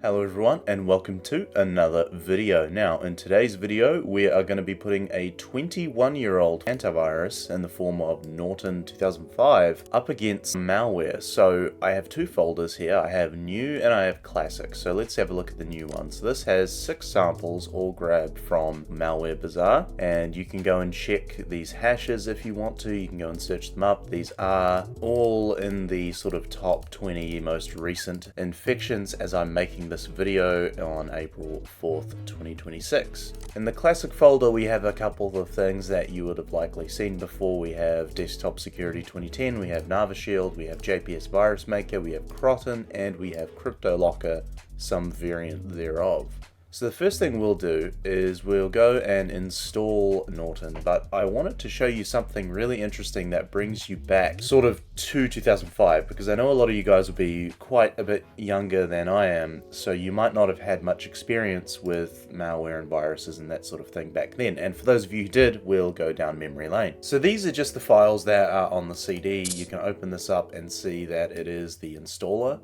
Hello everyone and welcome to another video. Now in today's video we are going to be putting a 21-year-old antivirus in the form of Norton 2005 up against malware. So I have two folders here. I have new and I have classic. So let's have a look at the new one. So this has 6 samples all grabbed from Malware Bazaar, and you can go and check these hashes if you want to. You can go and search them up. These are all in the sort of top 20 most recent infections as I'm making this video on April 4th, 2026. In the classic folder we have a couple of things that you would have likely seen before. We have Desktop Security 2010, we have NavaShield, we have JPS Virus Maker, we have Norton, and we have CryptoLocker, some variant thereof. So the first thing we'll do is we'll go and install Norton, but I wanted to show you something really interesting that brings you back sort of to 2005, because I know a lot of you guys will be quite a bit younger than I am, so you might not have had much experience with malware and viruses and that sort of thing back then. And for those of you who did, we'll go down memory lane. So these are just the files that are on the CD. You can open this up and see that it is the installer.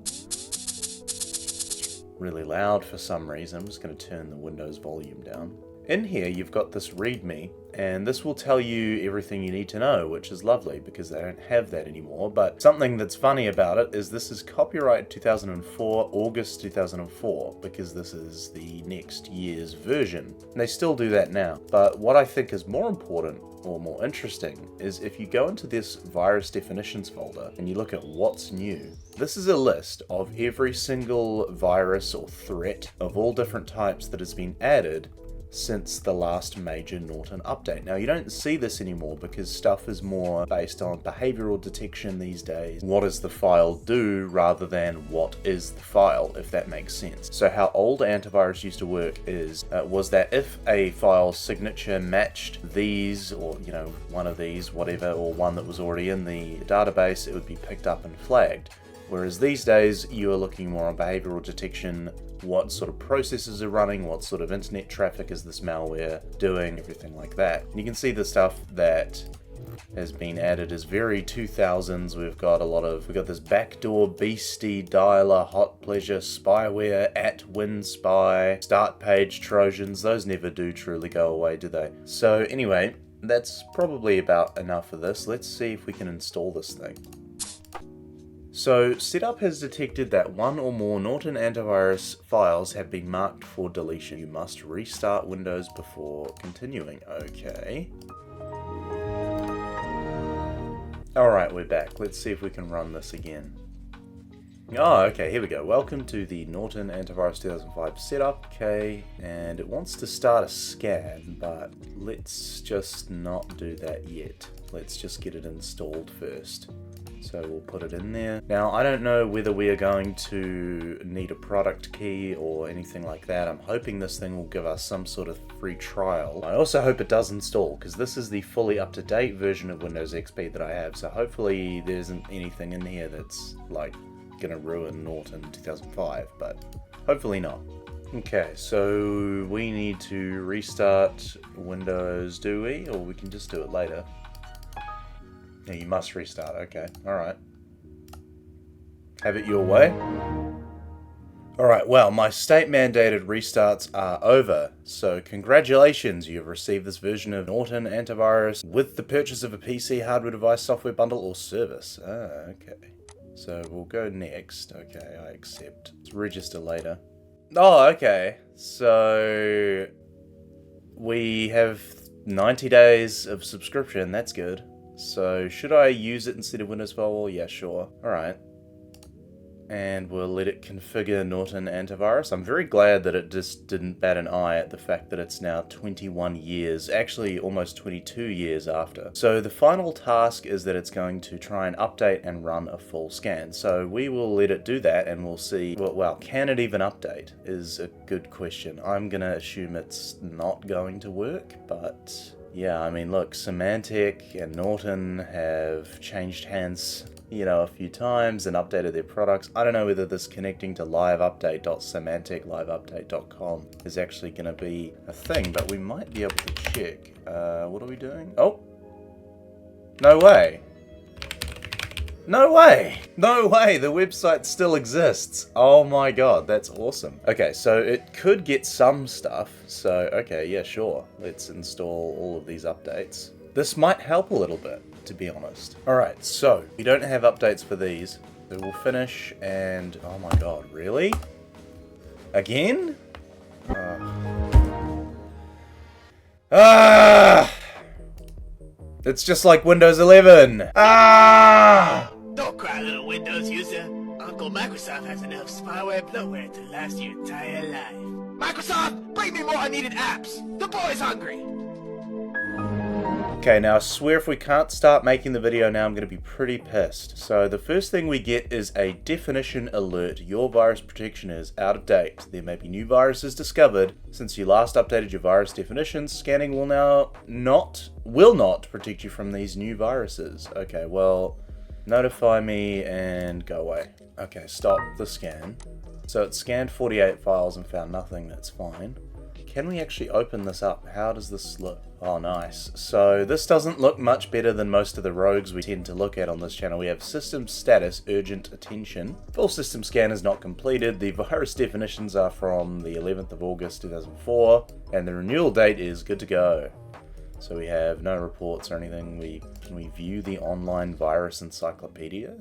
Really loud for some reason. I'm just going to turn the Windows volume down. In here you've got this README, and this will tell you everything you need to know, which is lovely because they don't have that anymore. But something that's funny about it is this is copyright 2004, August 2004, because this is the next year's version. And they still do that now. But what I think is more important or more interesting is if you go into this virus definitions folder and you look at what's new, this is a list of every single virus or threat of all different types that has been added since the last major Norton update. Now you don't see this anymore because stuff is more based on behavioral detection these days. What does the file do rather than what is the file, if that makes sense. So how old antivirus used to work is was that if a file signature matched these, or one of these, whatever, or one that was already in the database, it would be picked up and flagged. Whereas these days you are looking more on behavioral detection, what sort of processes are running, what sort of internet traffic is this malware doing, everything like that. And you can see the stuff that has been added is very 2000s. We've got this backdoor beastie dialer, hot pleasure, spyware, @WinSpy, start page trojans. Those never do truly go away, do they? So anyway, that's probably about enough of this. Let's see if we can install this thing. So Setup has detected that one or more Norton antivirus files have been marked for deletion. You must restart Windows before continuing. Okay. Alright, we're back. Let's see if we can run this again. Oh, okay, here we go. Welcome to the Norton Antivirus 2005 setup. Okay, and it wants to start a scan, but let's just not do that yet. Let's just get it installed first. So we'll put it in there. Now, I don't know whether we are going to need a product key or anything like that. I'm hoping this thing will give us some sort of free trial. I also hope it does install, because this is the fully up-to-date version of Windows XP that I have. So hopefully there isn't anything in here that's like gonna ruin Norton 2005, but hopefully not. Okay, so we need to restart Windows, do we? Or we can just do it later. Yeah, you must restart. Okay, alright. Have it your way. Alright, well, my state-mandated restarts are over. So congratulations, you have received this version of Norton Antivirus with the purchase of a PC, hardware device, software bundle, or service. Ah, okay. So we'll go next. Okay, I accept. Let's register later. Oh, okay. So we have 90 days of subscription. That's good. So should I use it instead of Windows Firewall? Yeah, sure. Alright. And we'll let it configure Norton Antivirus. I'm very glad that it just didn't bat an eye at the fact that it's now 21 years, actually almost 22 years after. So the final task is that it's going to try and update and run a full scan. So we will let it do that and we'll see, well, can it even update is a good question. I'm gonna assume it's not going to work, but yeah, I mean, look, Symantec and Norton have changed hands, a few times and updated their products. I don't know whether this connecting to liveupdate.symantec.liveupdate.com is actually going to be a thing, but we might be able to check. What are we doing? Oh! No way! No way! No way! The website still exists! Oh my god, that's awesome. Okay, so it could get some stuff. So, okay, yeah, sure. Let's install all of these updates. This might help a little bit, to be honest. Alright, so, we don't have updates for these. So we'll finish and... oh my god, really? Again? It's just like Windows 11! Don't cry, little Windows user. Uncle Microsoft has enough spyware bloatware to last your entire life. Microsoft, bring me more unneeded apps. The boy's hungry. Okay, now I swear if we can't start making the video now, I'm going to be pretty pissed. So the first thing we get is a definition alert. Your virus protection is out of date. There may be new viruses discovered. Since you last updated your virus definitions, scanning will not protect you from these new viruses. Okay, well, notify me and go away. Okay, stop the scan. So it scanned 48 files and found nothing. That's fine. Can we actually open this up? How does this look? Oh, nice. So this doesn't look much better than most of the rogues we tend to look at on this channel. We have system status, urgent attention. Full system scan is not completed. The virus definitions are from the 11th of August 2004, and the renewal date is good to go. So we have no reports or anything. Can we view the online virus encyclopedia?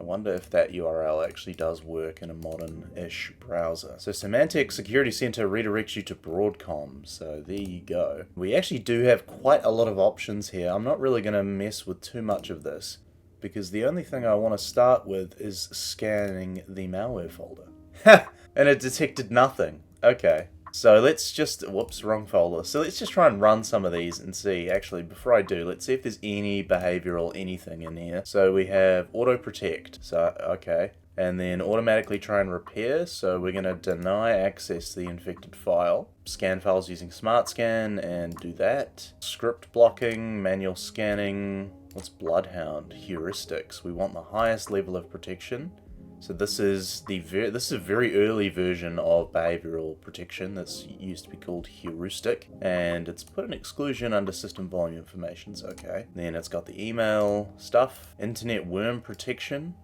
I wonder if that URL actually does work in a modern-ish browser. So Symantec Security Center redirects you to Broadcom. So there you go. We actually do have quite a lot of options here. I'm not really going to mess with too much of this, because the only thing I want to start with is scanning the malware folder. Ha! And it detected nothing. Okay. So let's just, whoops, wrong folder. So let's just try and run some of these and see. Actually, before I do, let's see if there's any behavioral anything in here. So we have auto protect. So, okay. And then automatically try and repair. So we're going to deny access to the infected file. Scan files using smart scan and do that. Script blocking, manual scanning. What's Bloodhound? Heuristics. We want the highest level of protection. So this is a very early version of behavioral protection that's used to be called heuristic, and it's put an exclusion under system volume information. So okay. Then it's got the email stuff, internet worm protection.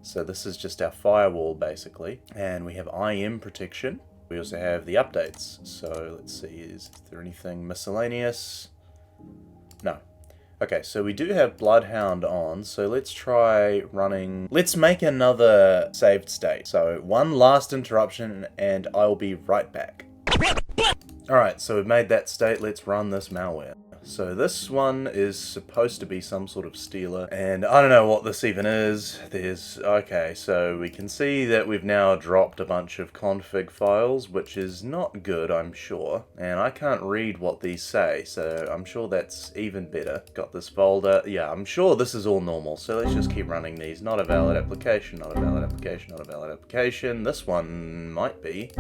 So this is just our firewall basically, and we have IM protection. We also have the updates. So let's see, is there anything miscellaneous? No. Okay, so we do have Bloodhound on, so let's try running... Let's make another saved state. So, one last interruption, and I'll be right back. Alright, so we've made that state, let's run this malware. So this one is supposed to be some sort of stealer, and I don't know what this even is. Okay, so we can see that we've now dropped a bunch of config files, which is not good, I'm sure. And I can't read what these say, so I'm sure that's even better. Got this folder. Yeah, I'm sure this is all normal, so let's just keep running these. Not a valid application, not a valid application, not a valid application. This one might be.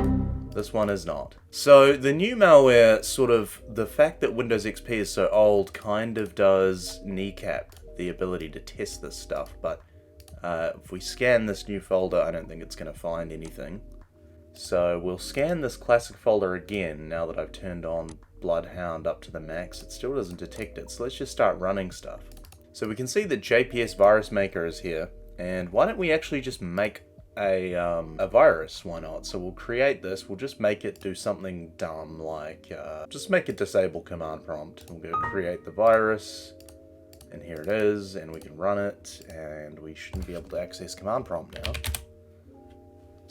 This one is not. So the new malware, sort of, the fact that Windows XP is so old kind of does kneecap the ability to test this stuff, but if we scan this new folder, I don't think it's going to find anything. So we'll scan this classic folder again now that I've turned on Bloodhound up to the max. It still doesn't detect it, so let's just start running stuff. So we can see that JPS Virus Maker is here, and why don't we actually just make a virus? Why not? So we'll create this, we'll just make it do something dumb like just make it disable command prompt. We'll go create the virus, and here it is, and we can run it, and we shouldn't be able to access command prompt now.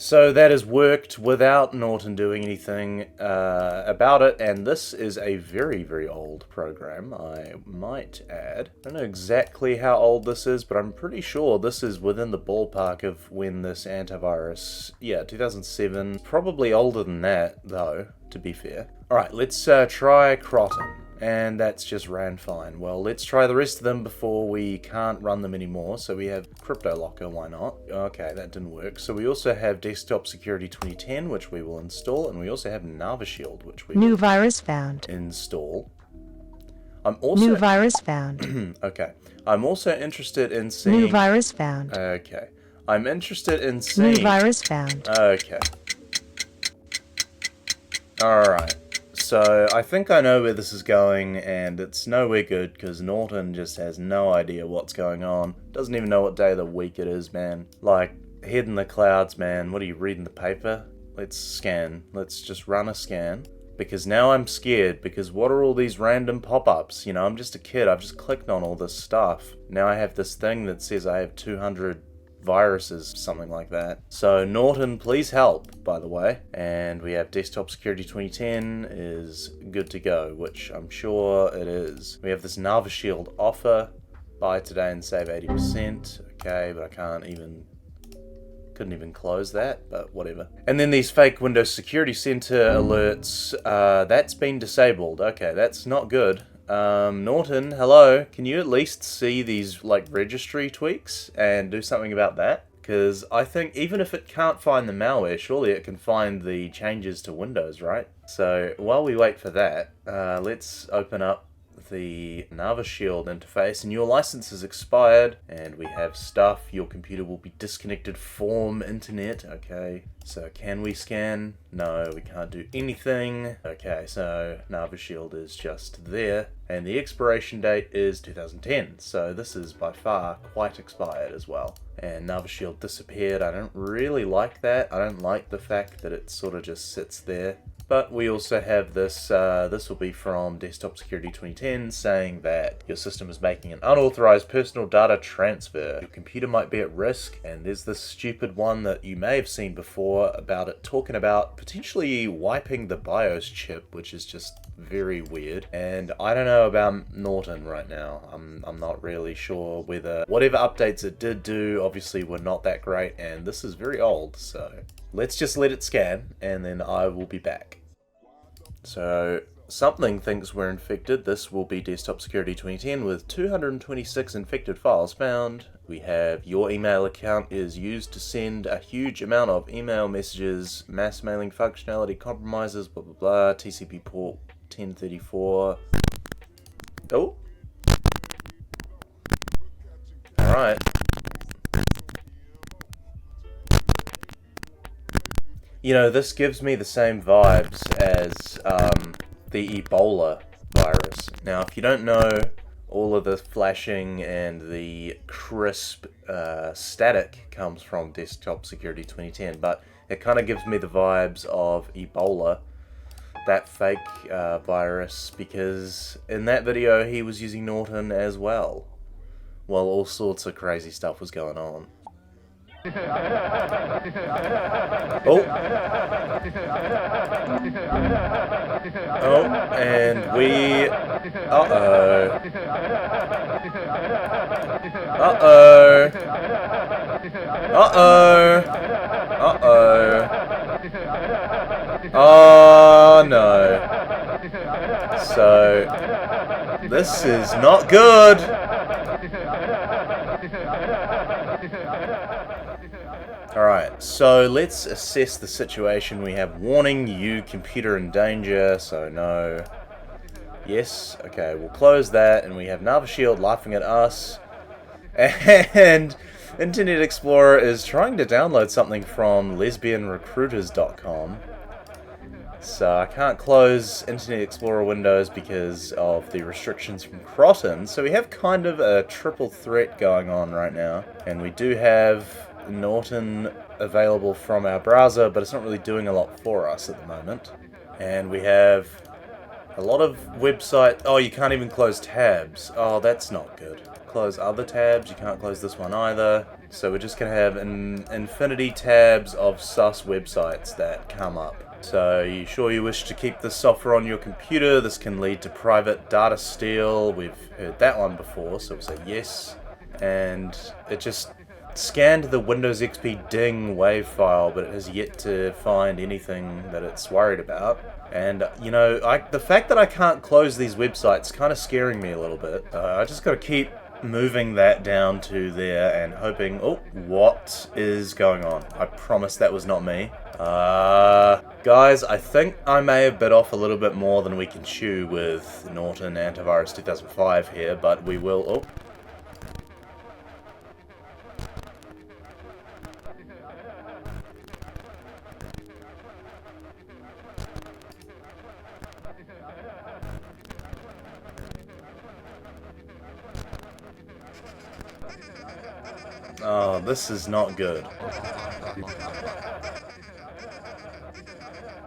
So that has worked without Norton doing anything about it, and this is a very, very old program, I might add. I don't know exactly how old this is, but I'm pretty sure this is within the ballpark of when this antivirus, yeah, 2007, probably older than that, though, to be fair. Alright, let's try Croton. And that's just ran fine. Well, let's try the rest of them before we can't run them anymore. So we have CryptoLocker, why not? Okay, that didn't work. So we also have Desktop Security 2010, which we will install, and we also have NavaShield, which we will virus found. Install. I'm also... New virus found. Okay. I'm also interested in seeing... New virus found. Okay. I'm interested in seeing... New virus found. Okay. Alright. so I think I know where this is going, and it's nowhere good because Norton just has no idea what's going on. Doesn't even know what day of the week it is, man. Like, head in the clouds, man. What are you reading the paper? Let's scan. Let's just run a scan. Because now I'm scared, because what are all these random pop-ups? You know, I'm just a kid, I've just clicked on all this stuff. Now I have this thing that says I have 200 viruses, something like that. So Norton, please help, by the way. And we have Desktop Security 2010 is good to go, which I'm sure it is. We have this Nava Shield offer, buy today and save 80%. Okay, but I couldn't even close that, but whatever. And then these fake Windows Security Center alerts, that's been disabled. Okay, that's not good. Norton, hello, can you at least see these like registry tweaks and do something about that? Because I think even if it can't find the malware, surely it can find the changes to Windows, right? So while we wait for that, let's open up the Nava Shield interface, and your license is expired, and we have stuff. Your computer will be disconnected from internet. Okay, so can we scan? No, we can't do anything. Okay, so Nava Shield is just there, and the expiration date is 2010, so this is by far quite expired as well. And Nava Shield disappeared. I don't really like that. I don't like the fact that it sort of just sits there. But we also have this, this will be from Desktop Security 2010, saying that your system is making an unauthorized personal data transfer. Your computer might be at risk, and there's this stupid one that you may have seen before about it talking about potentially wiping the BIOS chip, which is just very weird. And I don't know about Norton right now. I'm not really sure whether whatever updates it did do obviously were not that great, and this is very old, so let's just let it scan and then I will be back. So something thinks we're infected. This will be Desktop Security 2010 with 226 infected files found. We have your email account is used to send a huge amount of email messages, mass mailing functionality compromises, blah blah blah, TCP port 1034. Oh. Alright. You know, this gives me the same vibes as the Ebola virus. Now, if you don't know, all of the flashing and the crisp static comes from Desktop Security 2010, but it kind of gives me the vibes of Ebola, that fake virus, because in that video he was using Norton as well, while all sorts of crazy stuff was going on. Oh. Oh, and we... Uh-oh. Uh-oh. Uh-oh. Uh-oh. Oh, no. So, this is not good. Alright, so let's assess the situation. We have warning, you computer in danger, so no. Yes, okay, we'll close that, and we have Nava Shield laughing at us. And Internet Explorer is trying to download something from lesbianrecruiters.com. So I can't close Internet Explorer windows because of the restrictions from Norton. So we have kind of a triple threat going on right now. And we do have Norton available from our browser, but it's not really doing a lot for us at the moment. And we have a lot of website... Oh, you can't even close tabs. Oh, that's not good. Close other tabs. You can't close this one either. So we're just going to have an infinity tabs of sus websites that come up. So, you sure you wish to keep this software on your computer? This can lead to private data steal. We've heard that one before, so we'll say yes. And it just scanned the Windows XP ding WAV file, but it has yet to find anything that it's worried about. And, you know, the fact that I can't close these websites is kind of scaring me a little bit. I just got to keep moving that down to there and hoping... Oh, what is going on? I promise that was not me. Guys, I think I may have bit off a little bit more than we can chew with Norton Antivirus 2005 here, but we will... Oh. Oh, this is not good.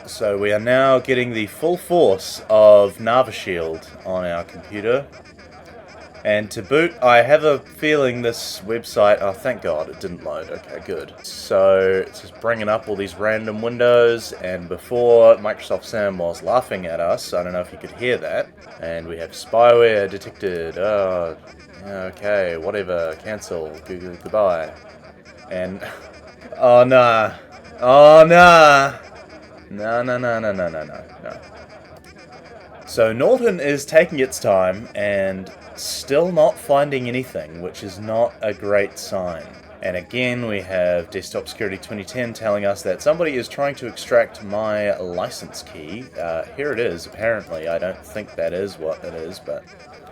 So we are now getting the full force of NavaShield on our computer. And to boot, I have a feeling this website... Oh, thank God, it didn't load. Okay, good. So, it's just bringing up all these random windows, and before, Microsoft Sam was laughing at us. I don't know if you could hear that. And we have spyware detected. Oh, okay, whatever. Cancel. Goodbye. And... Oh, nah. Oh, nah. No. So, Norton is taking its time, and... still not finding anything, which is not a great sign. And again, we have Desktop Security 2010 telling us that somebody is trying to extract my license key. Here it is, apparently. I don't think that is what it is, but...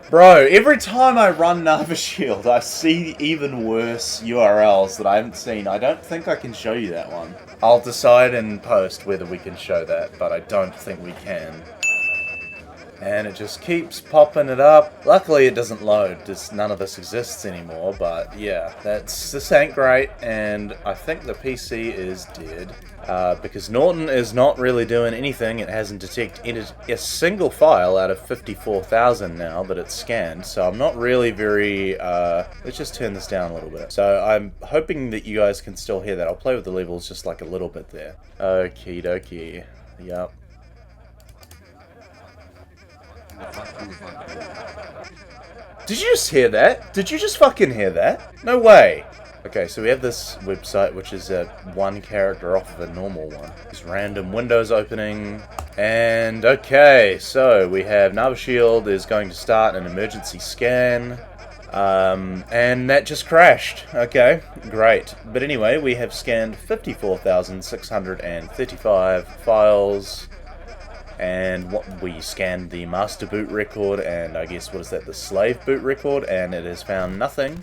Bro, every time I run NavaShield, I see even worse URLs that I haven't seen. I don't think I can show you that one. I'll decide in post whether we can show that, but I don't think we can. And it just keeps popping it up. Luckily it doesn't load, none of this exists anymore, but yeah, this ain't great, and I think the PC is dead. Because Norton is not really doing anything. It hasn't detected a single file out of 54,000 now that it's scanned, so I'm not really very... let's just turn this down a little bit. So I'm hoping that you guys can still hear that. I'll play with the levels just like a little bit there. Okie dokie. Yep. Did you just hear that? Did you just fucking hear that? No way! Okay, so we have this website which is one character off of a normal one. There's random windows opening. And okay, so we have NavaShield is going to start an emergency scan. And that just crashed. Okay, great. But anyway, we have scanned 54,635 files. And we scanned the master boot record, and I guess, what is that, the slave boot record, and it has found nothing.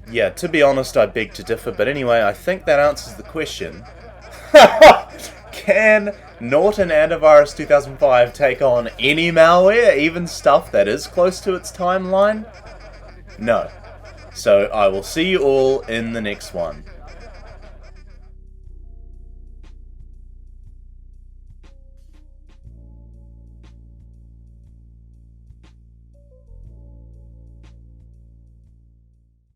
Yeah, to be honest, I beg to differ, but anyway, I think that answers the question. Can Norton Antivirus 2005 take on any malware, even stuff that is close to its timeline? No. So I will see you all in the next one.